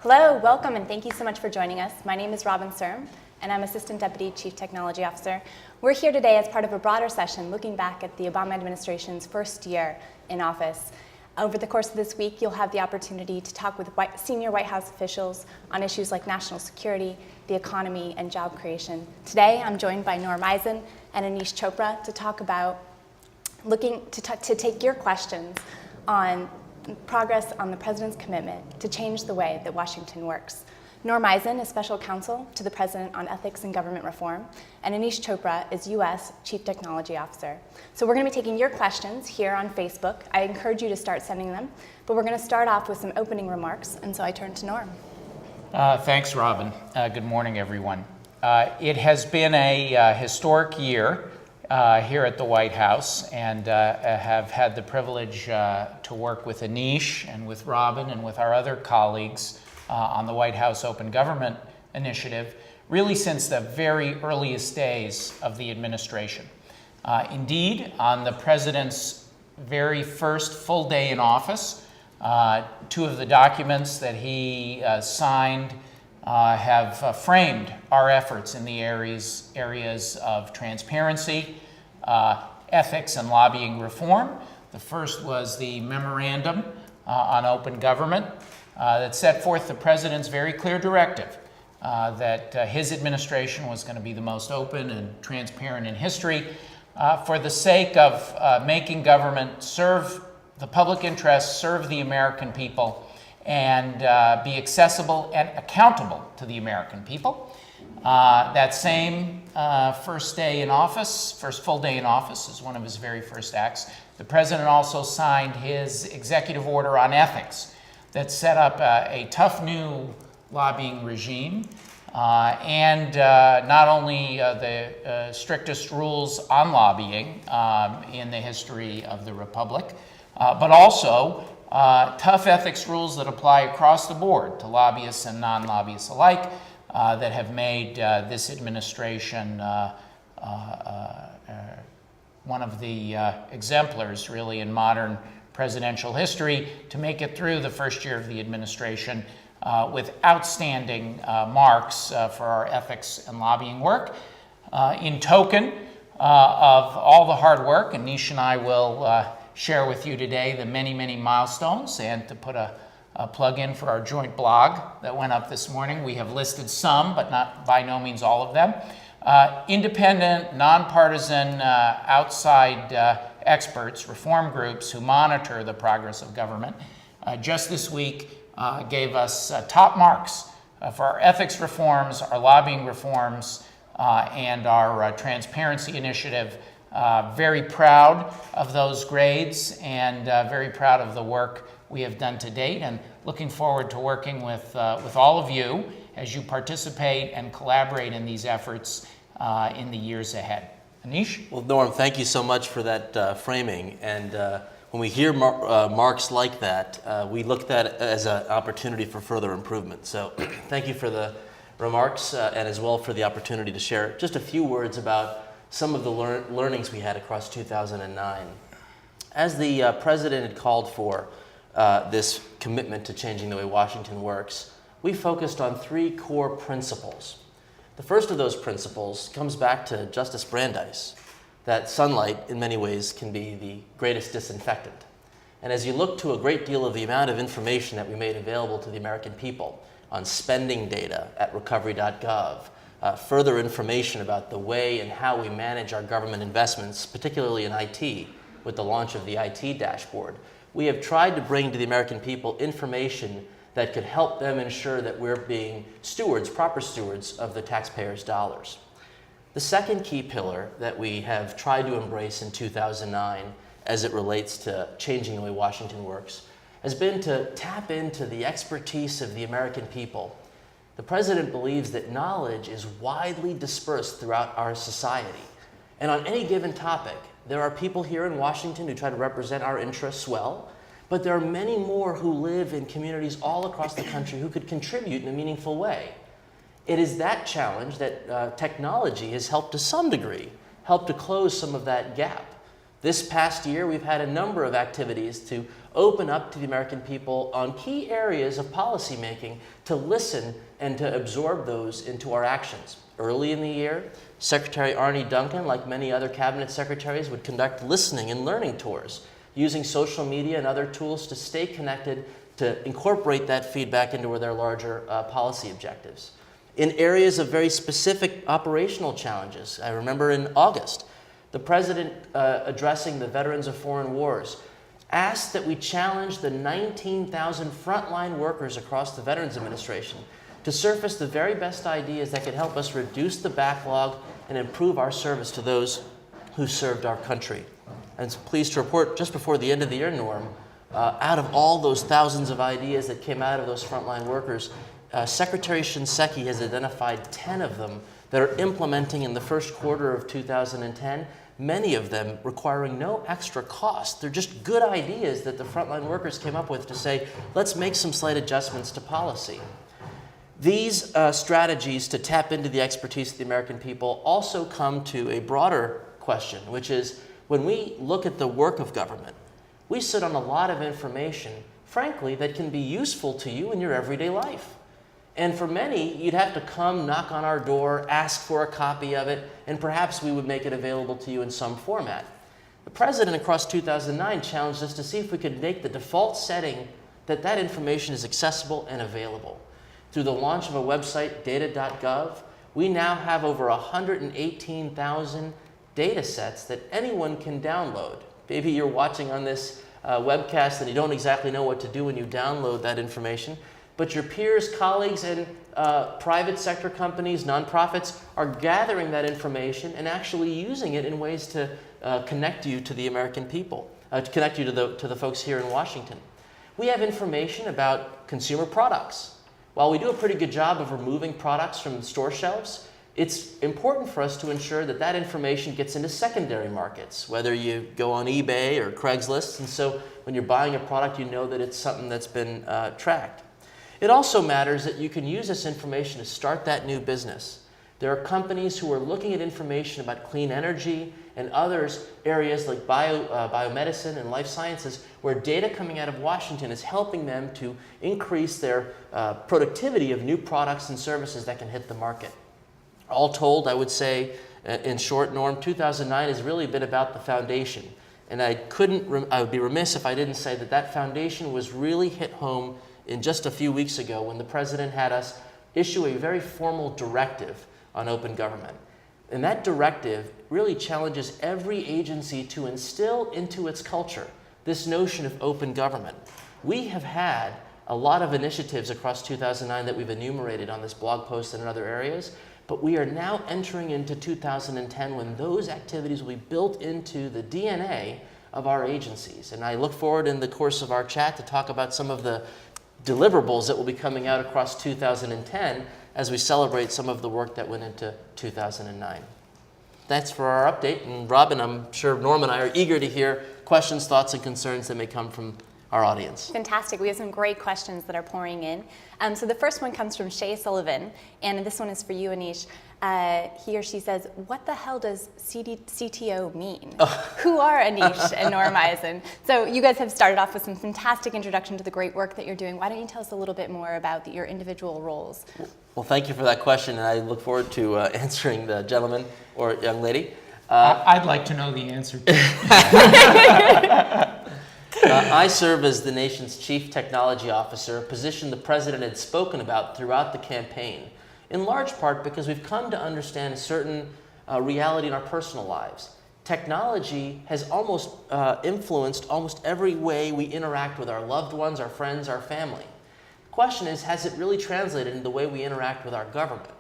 Hello, welcome, and thank you so much for joining us. My name is Robin Serm, and I'm Assistant Deputy Chief Technology Officer. We're here today as part of a broader session looking back at the Obama administration's first year in office. Over the course of this week, you'll have the opportunity to talk with senior White House officials on issues like national security, the economy, and job creation. Today, I'm joined by Norm Eisen and Anish Chopra to talk about to take your questions on progress on the President's commitment to change the way that Washington works. Norm Eisen is Special Counsel to the President on Ethics and Government Reform, and Anish Chopra is U.S. Chief Technology Officer. So we're going to be taking your questions here on Facebook. I encourage you to start sending them, but we're going to start off with some opening remarks, and so I turn to Norm. Thanks, Robin. Good morning, everyone. It has been a historic year here at the White House, and have had the privilege to work with Anish and with Robin and with our other colleagues on the White House Open Government Initiative, really since the very earliest days of the administration. Indeed, on the President's very first full day in office, two of the documents that he signed have framed our efforts in the areas of transparency, ethics, and lobbying reform. The first was the memorandum on open government that set forth the President's very clear directive that his administration was going to be the most open and transparent in history for the sake of making government serve the public interest, serve the American people, and be accessible and accountable to the American people. That same first full day in office, is one of his very first acts. The President also signed his executive order on ethics that set up a tough new lobbying regime and not only the strictest rules on lobbying in the history of the Republic, but also tough ethics rules that apply across the board to lobbyists and non-lobbyists alike that have made this administration one of the exemplars, really, in modern presidential history to make it through the first year of the administration with outstanding marks for our ethics and lobbying work. In token of all the hard work, Anish and I will share with you today the many, many milestones, and to put a plug in for our joint blog that went up this morning. We have listed some, but by no means all of them. Independent, nonpartisan, outside experts, reform groups who monitor the progress of government, just this week gave us top marks for our ethics reforms, our lobbying reforms, and our transparency initiative. Very proud of those grades and very proud of the work we have done to date, and looking forward to working with all of you as you participate and collaborate in these efforts in the years ahead. Anish? Well, Norm, thank you so much for that framing. And when we hear marks like that, we look at it as an opportunity for further improvement. So thank you for the remarks and as well for the opportunity to share just a few words about some of the learnings we had across 2009. As the President had called for this commitment to changing the way Washington works, we focused on three core principles. The first of those principles comes back to Justice Brandeis, that sunlight in many ways can be the greatest disinfectant. And as you look to a great deal of the amount of information that we made available to the American people on spending data at recovery.gov, further information about the way and how we manage our government investments, particularly in IT, with the launch of the IT dashboard, we have tried to bring to the American people information that could help them ensure that we're being proper stewards of the taxpayers' dollars. The second key pillar that we have tried to embrace in 2009 as it relates to changing the way Washington works has been to tap into the expertise of the American people. The President believes that knowledge is widely dispersed throughout our society. And on any given topic, there are people here in Washington who try to represent our interests well, but there are many more who live in communities all across the country who could contribute in a meaningful way. It is that challenge that technology has helped to some degree, helped to close some of that gap. This past year, we've had a number of activities to open up to the American people on key areas of policymaking to listen and to absorb those into our actions. Early in the year, Secretary Arne Duncan, like many other cabinet secretaries, would conduct listening and learning tours using social media and other tools to stay connected, to incorporate that feedback into their larger policy objectives. In areas of very specific operational challenges, I remember in August, the President, addressing the veterans of foreign wars, asked that we challenge the 19,000 frontline workers across the Veterans Administration to surface the very best ideas that could help us reduce the backlog and improve our service to those who served our country. And I'm pleased to report, just before the end of the year, Norm, out of all those thousands of ideas that came out of those frontline workers, Secretary Shinseki has identified 10 of them that are implementing in the first quarter of 2010, many of them requiring no extra cost. They're just good ideas that the frontline workers came up with to say, let's make some slight adjustments to policy. These strategies to tap into the expertise of the American people also come to a broader question, which is when we look at the work of government, we sit on a lot of information, frankly, that can be useful to you in your everyday life. And for many, you'd have to come, knock on our door, ask for a copy of it, and perhaps we would make it available to you in some format. The President, across 2009, challenged us to see if we could make the default setting that that information is accessible and available. Through the launch of a website, data.gov, we now have over 118,000 data sets that anyone can download. Maybe you're watching on this webcast and you don't exactly know what to do when you download that information, but your peers, colleagues, and private sector companies, nonprofits are gathering that information and actually using it in ways to connect you to the American people, to connect you to the folks here in Washington. We have information about consumer products. While we do a pretty good job of removing products from store shelves, it's important for us to ensure that that information gets into secondary markets, whether you go on eBay or Craigslist, and so when you're buying a product, you know that it's something that's been tracked. It also matters that you can use this information to start that new business. There are companies who are looking at information about clean energy and others areas like biomedicine and life sciences where data coming out of Washington is helping them to increase their productivity of new products and services that can hit the market. All told, I would say, in short, Norm, 2009 has really been about the foundation. And I would be remiss if I didn't say that that foundation was really hit home in just a few weeks ago when the President had us issue a very formal directive on open government. And that directive really challenges every agency to instill into its culture this notion of open government. We have had a lot of initiatives across 2009 that we've enumerated on this blog post and in other areas, but we are now entering into 2010 when those activities will be built into the DNA of our agencies. And I look forward in the course of our chat to talk about some of the deliverables that will be coming out across 2010 as we celebrate some of the work that went into 2009. That's for our update. And Robin, I'm sure Norm and I are eager to hear questions, thoughts, and concerns that may come from our audience. Fantastic. We have some great questions that are pouring in. So the first one comes from Shay Sullivan, and this one is for you, Anish. He or she says, what the hell does CTO mean? Who are Anish and Norm Eisen? So you guys have started off with some fantastic introduction to the great work that you're doing. Why don't you tell us a little bit more about your individual roles? Well, thank you for that question, and I look forward to answering the gentleman or young lady. I'd like to know the answer too. I serve as the nation's Chief Technology Officer, a position the President had spoken about throughout the campaign, in large part because we've come to understand a certain reality in our personal lives. Technology has almost influenced almost every way we interact with our loved ones, our friends, our family. The question is, has it really translated into the way we interact with our government?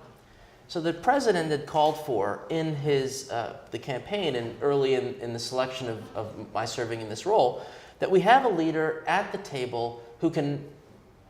So the President had called for in the campaign and early in the selection of my serving in this role, that we have a leader at the table who can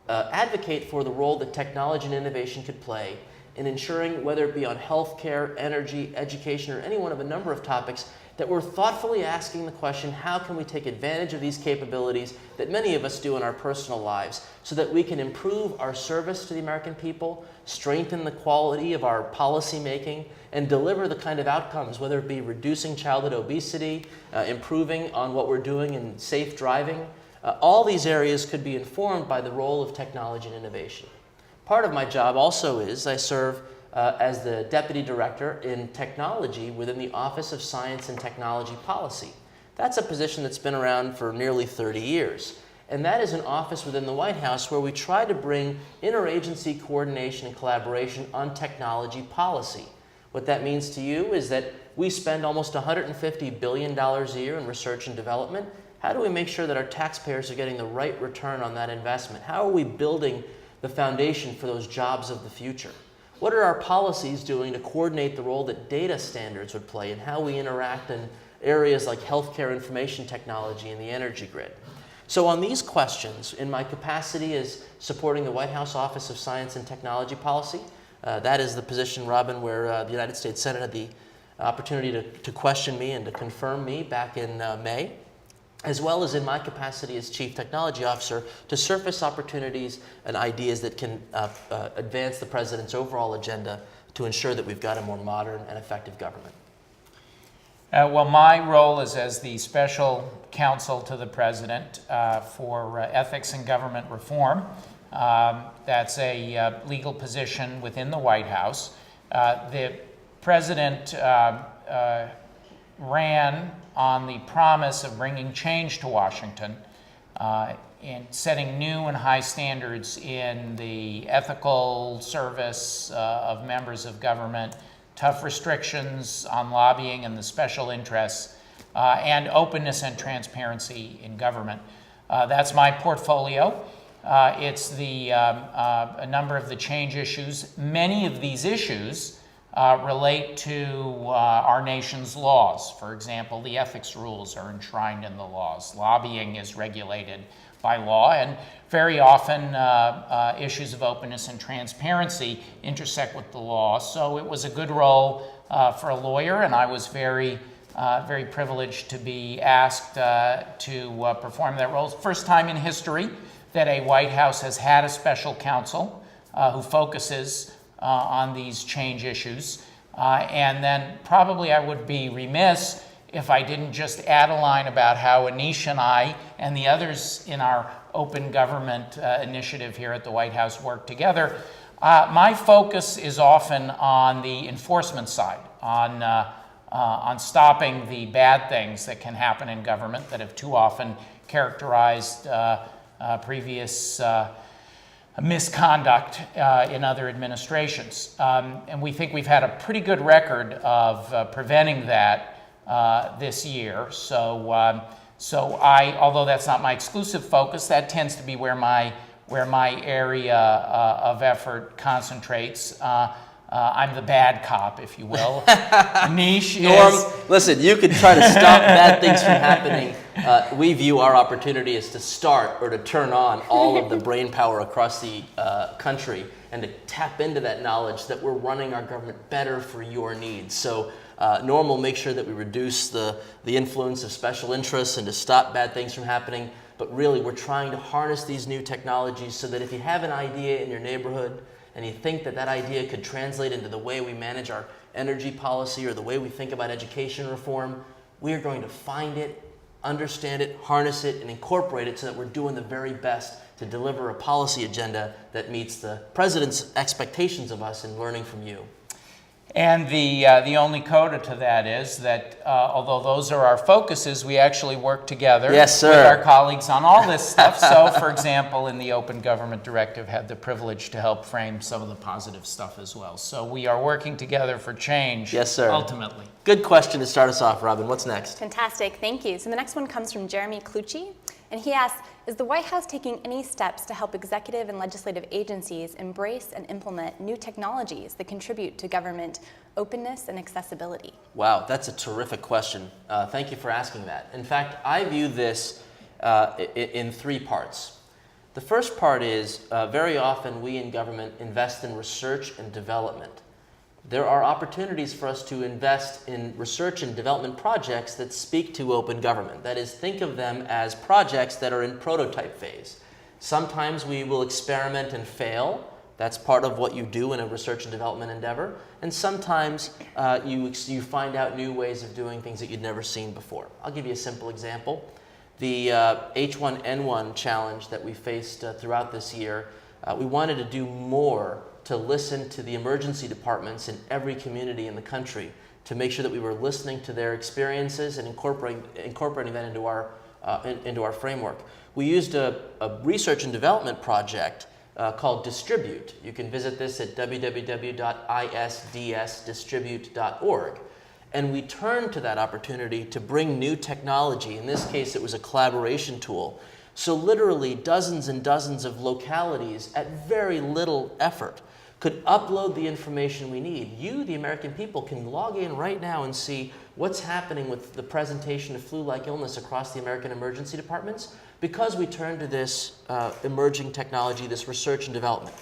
advocate for the role that technology and innovation could play in ensuring, whether it be on healthcare, energy, education, or any one of a number of topics, that we're thoughtfully asking the question, how can we take advantage of these capabilities that many of us do in our personal lives so that we can improve our service to the American people, strengthen the quality of our policy making, and deliver the kind of outcomes, whether it be reducing childhood obesity, improving on what we're doing in safe driving. All these areas could be informed by the role of technology and innovation. Part of my job also is I serve as the Deputy Director in Technology within the Office of Science and Technology Policy. That's a position that's been around for nearly 30 years. And that is an office within the White House where we try to bring interagency coordination and collaboration on technology policy. What that means to you is that we spend almost $150 billion a year in research and development. How do we make sure that our taxpayers are getting the right return on that investment? How are we building the foundation for those jobs of the future? What are our policies doing to coordinate the role that data standards would play and how we interact in areas like healthcare information technology and the energy grid? So on these questions, in my capacity as supporting the White House Office of Science and Technology Policy, that is the position, Robin, where the United States Senate had the opportunity to question me and to confirm me back in May, as well as in my capacity as Chief Technology Officer to surface opportunities and ideas that can advance the President's overall agenda to ensure that we've got a more modern and effective government. Well, my role is as the special counsel to the President for ethics and government reform. That's a legal position within the White House. The President ran on the promise of bringing change to Washington in setting new and high standards in the ethical service of members of government, tough restrictions on lobbying and the special interests, and openness and transparency in government. That's my portfolio. It's a number of the change issues. Many of these issues relate to our nation's laws. For example, the ethics rules are enshrined in the laws. Lobbying is regulated by law, and very often issues of openness and transparency intersect with the law. So it was a good role for a lawyer, and I was very privileged to be asked to perform that role. First time in history that a White House has had a special counsel who focuses on these change issues. And then probably I would be remiss if I didn't just add a line about how Anish and I and the others in our open government initiative here at the White House work together. My focus is often on the enforcement side, on stopping the bad things that can happen in government that have too often characterized previous misconduct in other administrations. And we think we've had a pretty good record of preventing that this year. So although that's not my exclusive focus, that tends to be where my area of effort concentrates. I'm the bad cop, if you will. Anish Norm, listen, you can try to stop bad things from happening. We view our opportunity as to start or to turn on all of the brain power across the country and to tap into that knowledge that we're running our government better for your needs. So Norm will make sure that we reduce the influence of special interests and to stop bad things from happening. But really, we're trying to harness these new technologies so that if you have an idea in your neighborhood and you think that idea could translate into the way we manage our energy policy or the way we think about education reform, we are going to find it, understand it, harness it, and incorporate it so that we're doing the very best to deliver a policy agenda that meets the President's expectations of us in learning from you. And the only coda to that is that although those are our focuses, we actually work together with our colleagues on all this stuff. So, for example, in the Open Government Directive, had the privilege to help frame some of the positive stuff as well. So we are working together for change, ultimately. Good question to start us off, Robin. What's next? Fantastic, thank you. So the next one comes from Jeremy Clucci, and he asks, is the White House taking any steps to help executive and legislative agencies embrace and implement new technologies that contribute to government openness and accessibility? Wow, that's a terrific question. Thank you for asking that. In fact, I view this in three parts. The first part is very often we in government invest in research and development. There are opportunities for us to invest in research and development projects that speak to open government. That is, think of them as projects that are in prototype phase. Sometimes we will experiment and fail. That's part of what you do in a research and development endeavor. And sometimes you find out new ways of doing things that you'd never seen before. I'll give you a simple example. The H1N1 challenge that we faced throughout this year, we wanted to do more to listen to the emergency departments in every community in the country to make sure that we were listening to their experiences and incorporating that into our framework. We used a research and development project called Distribute. You can visit this at www.isdsdistribute.org. And we turned to that opportunity to bring new technology. In this case, it was a collaboration tool. So literally dozens and dozens of localities at very little effort could upload the information we need. You, the American people, can log in right now and see what's happening with the presentation of flu-like illness across the American emergency departments because we turned to this emerging technology, this research and development.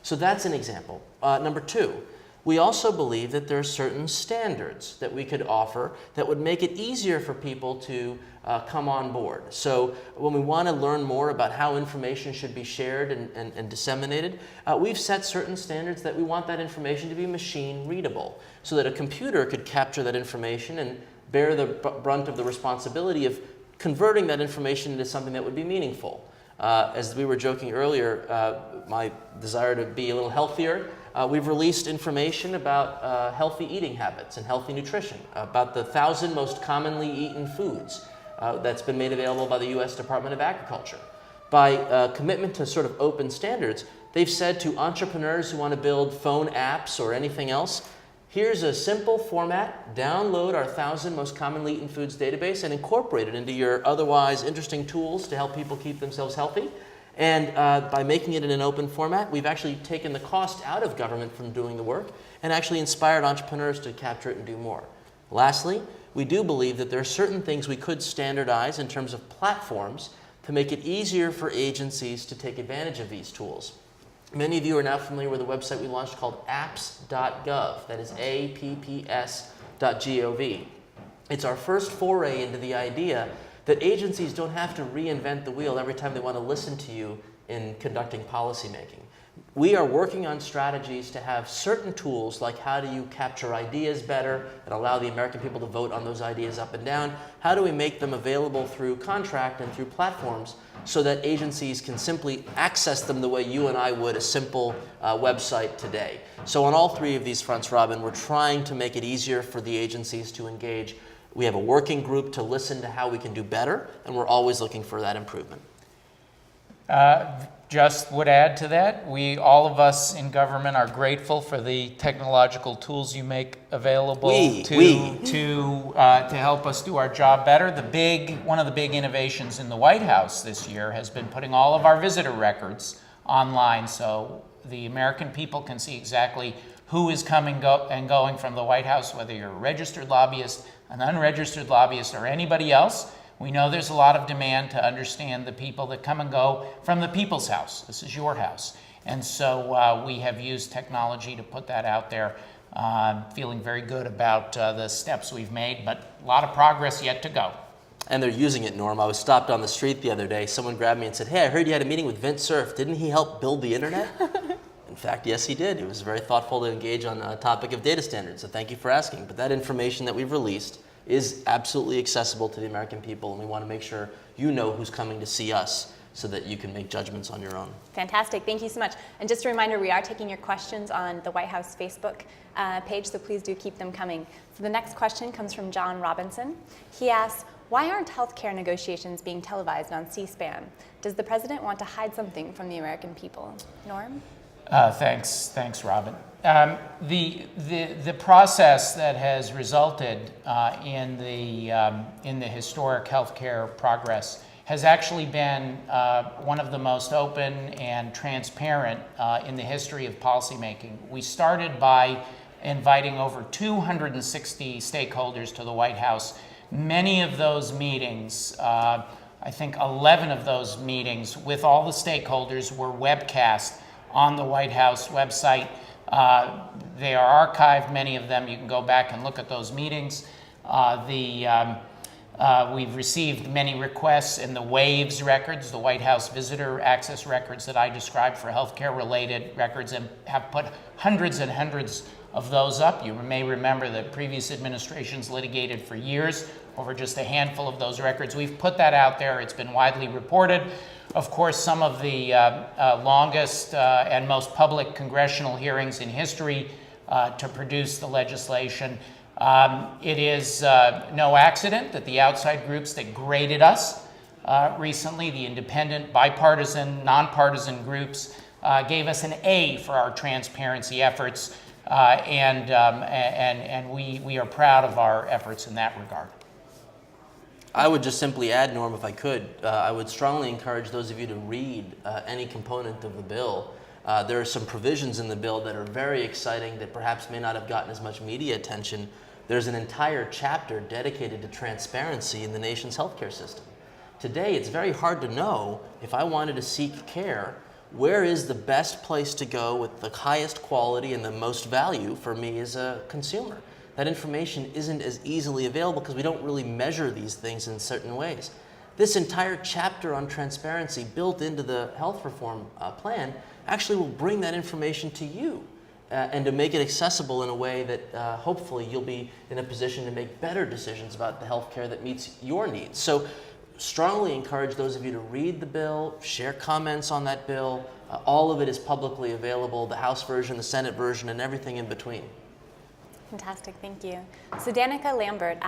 So that's an example. Number two, we also believe that there are certain standards that we could offer that would make it easier for people to come on board. So when we want to learn more about how information should be shared and disseminated, we've set certain standards that we want that information to be machine readable so that a computer could capture that information and bear the brunt of the responsibility of converting that information into something that would be meaningful. As we were joking earlier, my desire to be a little healthier, we've released information about healthy eating habits and healthy nutrition, about the 1,000 most commonly eaten foods that's been made available by the U.S. Department of Agriculture. By commitment to sort of open standards, they've said to entrepreneurs who want to build phone apps or anything else, here's a simple format, download our 1,000 most commonly eaten foods database and incorporate it into your otherwise interesting tools to help people keep themselves healthy. And by making it in an open format, we've actually taken the cost out of government from doing the work and actually inspired entrepreneurs to capture it and do more. Lastly, we do believe that there are certain things we could standardize in terms of platforms to make it easier for agencies to take advantage of these tools. Many of you are now familiar with a website we launched called apps.gov. That is apps.gov. It's our first foray into the idea that agencies don't have to reinvent the wheel every time they want to listen to you in conducting policymaking. We are working on strategies to have certain tools like how do you capture ideas better and allow the American people to vote on those ideas up and down? How do we make them available through contract and through platforms so that agencies can simply access them the way you and I would a simple website today? So on all three of these fronts, Robin, we're trying to make it easier for the agencies to engage. We have a working group to listen to how we can do better, and we're always looking for that improvement. Just would add to that, all of us in government are grateful for the technological tools you make available to help us do our job better. One of the big innovations in the White House this year has been putting all of our visitor records online so the American people can see exactly who is coming and going from the White House, whether you're a registered lobbyist, an unregistered lobbyist, or anybody else. We know there's a lot of demand to understand the people that come and go from the people's house. This is your house. And so we have used technology to put that out there. Feeling very good about the steps we've made, but a lot of progress yet to go. And they're using it, Norm. I was stopped on the street the other day. Someone grabbed me and said, "Hey, I heard you had a meeting with Vint Cerf. Didn't he help build the internet?" In fact, yes, he did. He was very thoughtful to engage on a topic of data standards, so thank you for asking. But that information that we've released is absolutely accessible to the American people, and we want to make sure you know who's coming to see us so that you can make judgments on your own. Fantastic. Thank you so much. And just a reminder, we are taking your questions on the White House Facebook page, so please do keep them coming. So the next question comes from John Robinson. He asks, why aren't healthcare negotiations being televised on C-SPAN? Does the president want to hide something from the American people? Norm? Thanks, Robin. The process that has resulted in the historic healthcare progress has actually been one of the most open and transparent in the history of policymaking. We started by inviting over 260 stakeholders to the White House. Many of those meetings I think 11 of those meetings with all the stakeholders were webcast on the White House website. They are archived, many of them. You can go back and look at those meetings. We've received many requests in the WAVES records, the White House Visitor Access records that I described for healthcare-related records, and have put hundreds and hundreds of those up. You may remember that previous administrations litigated for years over just a handful of those records. We've put that out there. It's been widely reported. Of course, some of the longest and most public congressional hearings in history to produce the legislation. It is no accident that the outside groups that graded us recently, the independent, bipartisan, nonpartisan groups, gave us an A for our transparency efforts, and we are proud of our efforts in that regard. I would just simply add, Norm, if I could, I would strongly encourage those of you to read any component of the bill. There are some provisions in the bill that are very exciting that perhaps may not have gotten as much media attention. There's an entire chapter dedicated to transparency in the nation's healthcare system. Today, it's very hard to know, if I wanted to seek care, where is the best place to go with the highest quality and the most value for me as a consumer. That information isn't as easily available because we don't really measure these things in certain ways. This entire chapter on transparency built into the health reform plan actually will bring that information to you and to make it accessible in a way that hopefully you'll be in a position to make better decisions about the health care that meets your needs. So strongly encourage those of you to read the bill, share comments on that bill. All of it is publicly available, the House version, the Senate version, and everything in between. Fantastic, thank you. So Danica Lambert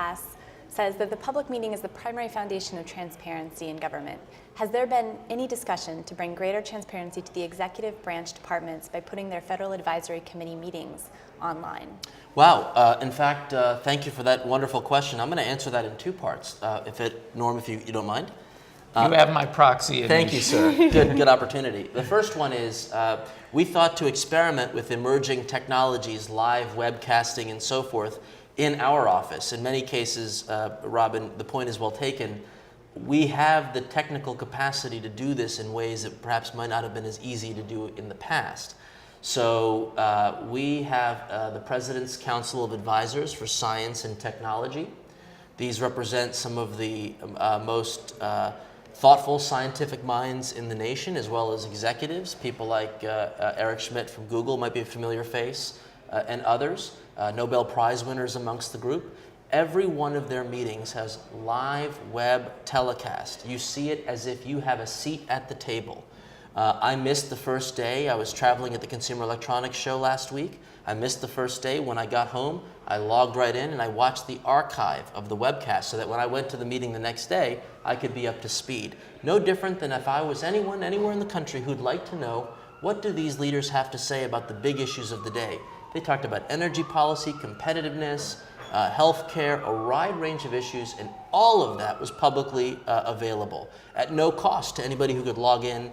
says that the public meeting is the primary foundation of transparency in government. Has there been any discussion to bring greater transparency to the executive branch departments by putting their Federal Advisory Committee meetings online? Wow. In fact, thank you for that wonderful question. I'm going to answer that in two parts, Norm, if you don't mind. You have my proxy. Thank you, sir. Good opportunity. The first one is we thought to experiment with emerging technologies, live webcasting and so forth, in our office. In many cases, Robin, the point is well taken. We have the technical capacity to do this in ways that perhaps might not have been as easy to do in the past. So we have the President's Council of Advisors for Science and Technology. These represent some of the most thoughtful scientific minds in the nation, as well as executives. People like Eric Schmidt from Google might be a familiar face, and others. Nobel Prize winners amongst the group. Every one of their meetings has live web telecast. You see it as if you have a seat at the table. I missed the first day. I was traveling at the Consumer Electronics Show last week. I missed the first day. When I got home, I logged right in and I watched the archive of the webcast so that when I went to the meeting the next day, I could be up to speed. No different than if I was anyone anywhere in the country who'd like to know, what do these leaders have to say about the big issues of the day? They talked about energy policy, competitiveness, healthcare, a wide range of issues, and all of that was publicly available at no cost to anybody who could log in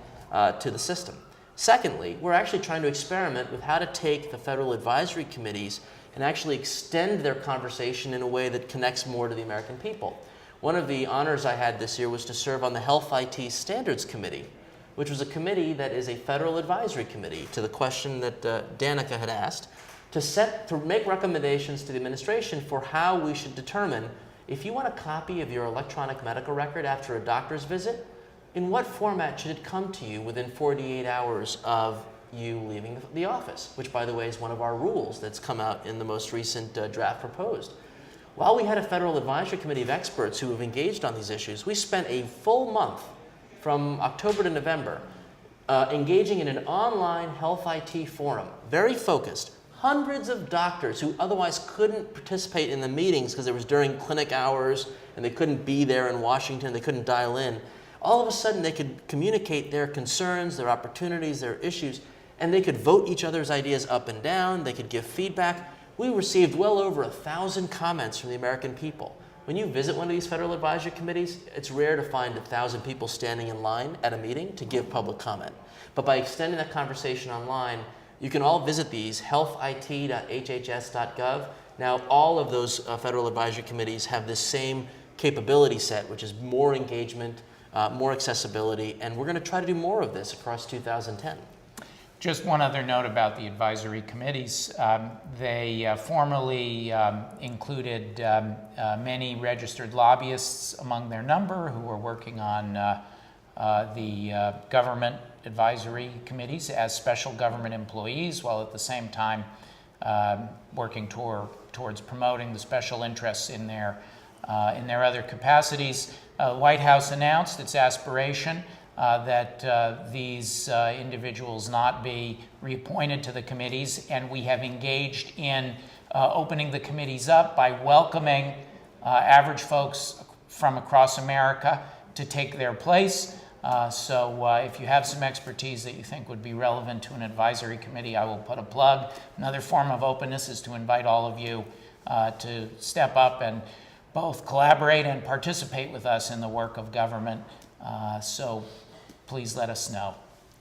to the system. Secondly, we're actually trying to experiment with how to take the federal advisory committees and actually extend their conversation in a way that connects more to the American people. One of the honors I had this year was to serve on the Health IT Standards Committee, which was a committee that is a federal advisory committee to the question that Danica had asked, to make recommendations to the administration for how we should determine if you want a copy of your electronic medical record after a doctor's visit, in what format should it come to you within 48 hours of you leaving the office, which, by the way, is one of our rules that's come out in the most recent draft proposed. While we had a federal advisory committee of experts who have engaged on these issues, we spent a full month from October to November engaging in an online health IT forum, very focused. Hundreds of doctors who otherwise couldn't participate in the meetings because it was during clinic hours and they couldn't be there in Washington, they couldn't dial in. All of a sudden they could communicate their concerns, their opportunities, their issues, and they could vote each other's ideas up and down, they could give feedback. We received well over 1,000 comments from the American people. When you visit one of these federal advisory committees, it's rare to find 1,000 people standing in line at a meeting to give public comment. But by extending that conversation online, you can all visit these, healthit.hhs.gov. Now, all of those federal advisory committees have this same capability set, which is more engagement, more accessibility, and we're going to try to do more of this across 2010. Just one other note about the advisory committees. They formerly included many registered lobbyists among their number who were working on the government advisory committees as special government employees, while at the same time working towards promoting the special interests in their other capacities. The White House announced its aspiration that these individuals not be reappointed to the committees, and we have engaged in opening the committees up by welcoming average folks from across America to take their place. So if you have some expertise that you think would be relevant to an advisory committee, I will put a plug. Another form of openness is to invite all of you to step up and both collaborate and participate with us in the work of government. So please let us know.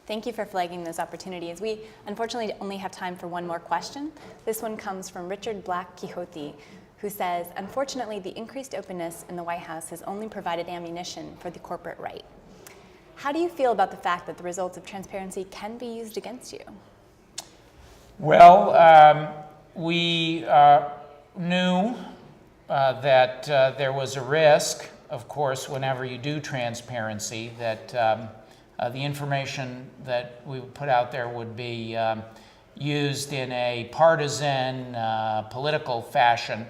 Thank you for flagging those opportunities. We unfortunately only have time for one more question. This one comes from Richard Black Quixote, who says, unfortunately, the increased openness in the White House has only provided ammunition for the corporate right. How do you feel about the fact that the results of transparency can be used against you? Well, we knew that there was a risk, of course, whenever you do transparency, that the information that we would put out there would be used in a partisan, political fashion.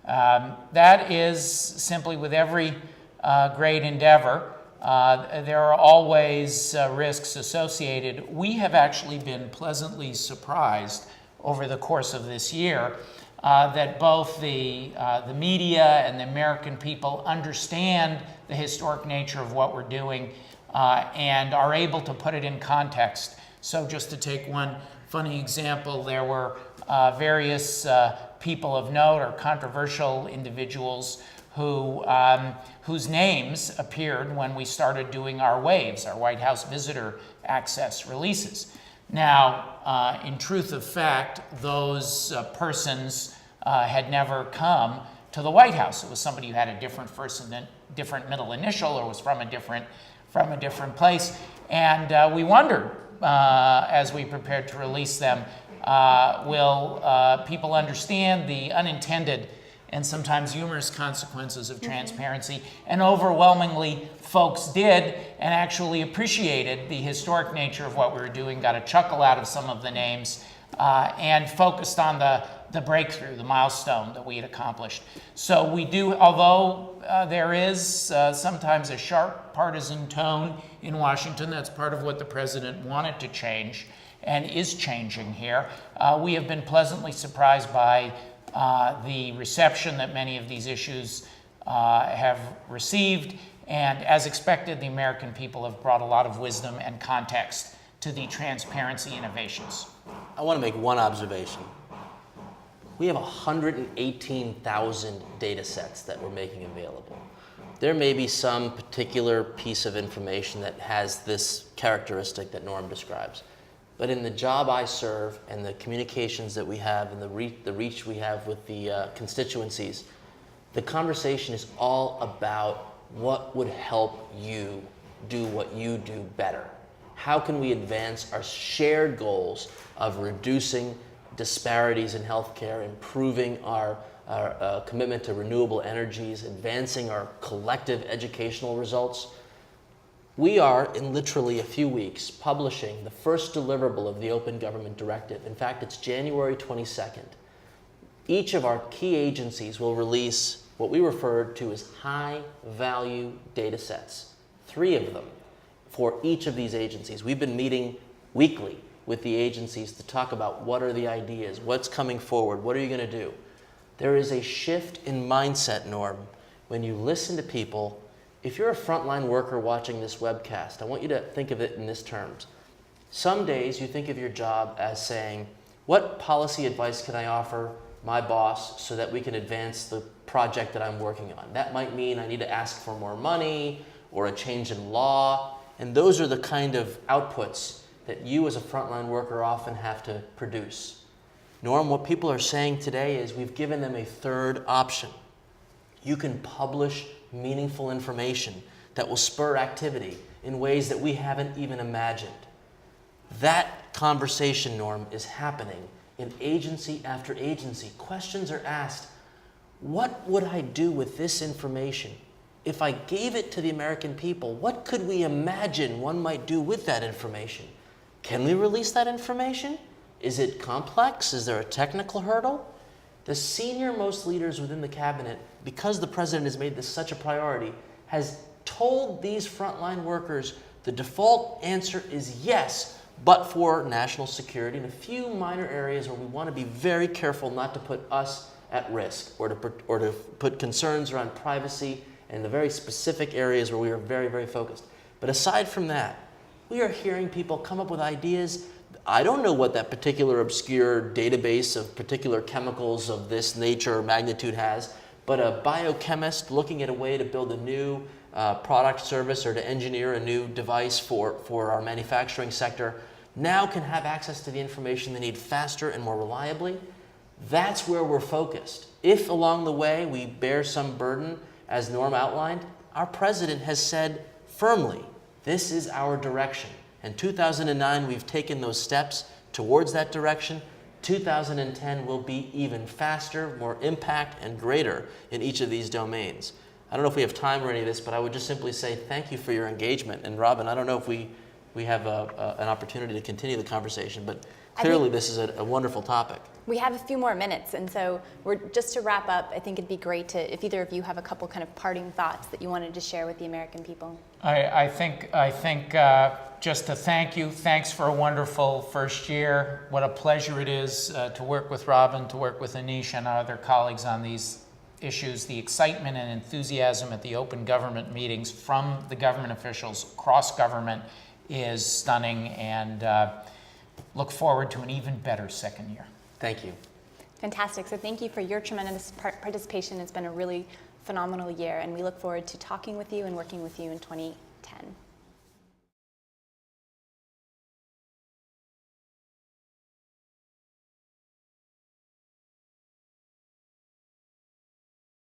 That is simply with every great endeavor. There are always risks associated. We have actually been pleasantly surprised over the course of this year that both the media and the American people understand the historic nature of what we're doing and are able to put it in context. So just to take one funny example, there were various people of note or controversial individuals whose names appeared when we started doing our waves, our White House visitor access releases. Now, in truth of fact, those persons had never come to the White House. It was somebody who had a different first and different middle initial, or was from a different place. And we wondered, as we prepared to release them, will people understand the unintended and sometimes humorous consequences of transparency? And overwhelmingly, folks did, and actually appreciated the historic nature of what we were doing, got a chuckle out of some of the names, and focused on the breakthrough, the milestone that we had accomplished. So we do, although there is sometimes a sharp partisan tone in Washington, that's part of what the president wanted to change and is changing here, we have been pleasantly surprised by the reception that many of these issues have received, and as expected, the American people have brought a lot of wisdom and context to the transparency innovations. I want to make one observation. We have 118,000 data sets that we're making available. There may be some particular piece of information that has this characteristic that Norm describes. But in the job I serve and the communications that we have and the reach we have with the constituencies, the conversation is all about what would help you do what you do better. How can we advance our shared goals of reducing disparities in healthcare, improving our commitment to renewable energies, advancing our collective educational results? We are, in literally a few weeks, publishing the first deliverable of the Open Government Directive. In fact, it's January 22nd. Each of our key agencies will release what we refer to as high-value data sets, 3 of them for each of these agencies. We've been meeting weekly with the agencies to talk about what are the ideas, what's coming forward, what are you going to do? There is a shift in mindset, Norm, when you listen to people. If you're a frontline worker watching this webcast, I want you to think of it in this terms. Some days you think of your job as saying, what policy advice can I offer my boss so that we can advance the project that I'm working on? That might mean I need to ask for more money or a change in law. And those are the kind of outputs that you as a frontline worker often have to produce. Norm, what people are saying today is we've given them a third option. You can publish meaningful information that will spur activity in ways that we haven't even imagined. That conversation, Norm, is happening in agency after agency. Questions are asked, what would I do with this information? If I gave it to the American people, what could we imagine one might do with that information? Can we release that information? Is it complex? Is there a technical hurdle? The senior-most leaders within the cabinet, because the president has made this such a priority, has told these frontline workers the default answer is yes, but for national security and a few minor areas where we want to be very careful not to put us at risk or to put concerns around privacy and the very specific areas where we are very, very focused. But aside from that, we are hearing people come up with ideas. I don't know what that particular obscure database of particular chemicals of this nature or magnitude has, but a biochemist looking at a way to build a new product, service, or to engineer a new device for our manufacturing sector now can have access to the information they need faster and more reliably. That's where we're focused. If along the way we bear some burden, as Norm outlined, our president has said firmly, this is our direction. In 2009, we've taken those steps towards that direction. 2010 will be even faster, more impact, and greater in each of these domains. I don't know if we have time for any of this, but I would just simply say thank you for your engagement. And Robin, I don't know if we have an opportunity to continue the conversation, but clearly this is a wonderful topic. We have a few more minutes, and so just to wrap up, I think it'd be great to, if either of you have a couple kind of parting thoughts that you wanted to share with the American people. I think just to thank you. Thanks for a wonderful first year. What a pleasure it is to work with Robin, to work with Anish and our other colleagues on these issues. The excitement and enthusiasm at the open government meetings from the government officials across government is stunning, and look forward to an even better second year. Thank you. Fantastic. So thank you for your tremendous participation. It's been a really phenomenal year, and we look forward to talking with you and working with you in 2010.